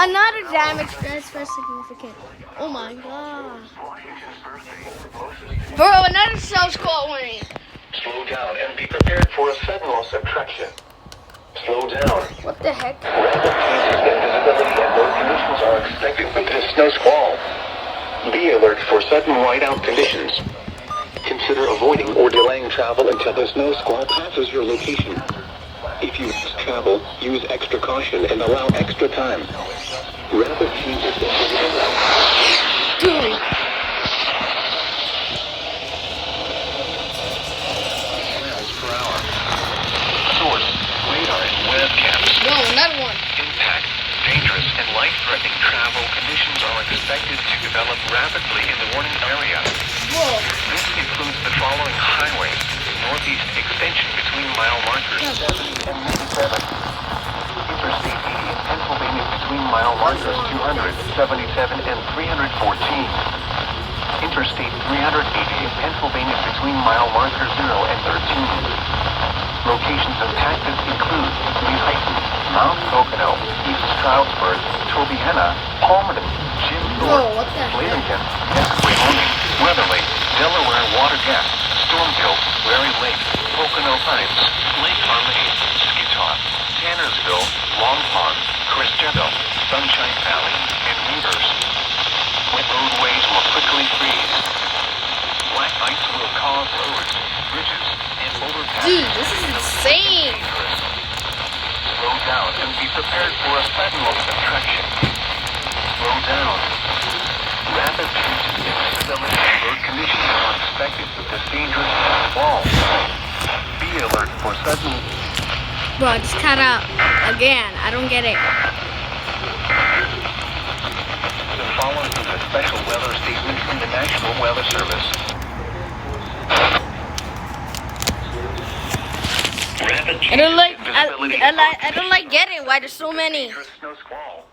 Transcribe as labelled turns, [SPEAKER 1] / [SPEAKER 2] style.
[SPEAKER 1] Another damage. That's very significant. Oh my god. Bro, another cell squad warning.
[SPEAKER 2] Slow down and be prepared for a sudden loss of traction. Slow down.
[SPEAKER 1] What the heck?
[SPEAKER 2] Rapid changes in visibility and road conditions are expected with this snow squall. Be alert for sudden whiteout conditions. Consider avoiding or delaying travel until the snow squall passes your location. If you travel, use extra caution and allow extra time. Rapid changes in visibility.
[SPEAKER 1] Dude.
[SPEAKER 2] Miles per hour. Source, radar and webcams.
[SPEAKER 1] No, another one.
[SPEAKER 2] Impact, dangerous and life-threatening travel conditions are expected to develop rapidly in the warning area.
[SPEAKER 1] Whoa.
[SPEAKER 2] This includes the following highways. Northeast extension between mile markers 70 and 97. Interstate 80 in Pennsylvania between mile markers 277 and 314. Interstate 380 in Pennsylvania between mile markers 0 and 13. Locations impacted include Lehighton, Mount Pocono, East Stroudsburg, Tobyhanna, Palmerton, Jim
[SPEAKER 1] Whoa, what the heck?
[SPEAKER 2] Bladenton, Wyoming, Weatherly, Delaware Water Gap, Stormville, Wary Lake, Pocono Heights, Lake Harmony, Skitaw, Tannersville, Long Pond, Christianville, Sunshine Valley, and Weavers. Wet roadways will quickly freeze. Black ice will cause roads, bridges, and overpasses.
[SPEAKER 1] Dude, this is insane.
[SPEAKER 2] Slow down and be prepared for a sudden loss of traction. Slow down. Rapid changes in visibility and road conditions are expected with this dangerous wall. Be alert for sudden...
[SPEAKER 1] Bro, just cut out again. I don't get it.
[SPEAKER 2] The following is a special weather statement from the National Weather Service. Rapid
[SPEAKER 1] I don't like.
[SPEAKER 2] changes in visibility
[SPEAKER 1] I don't like getting why there's so many.
[SPEAKER 2] dangerous snow squall.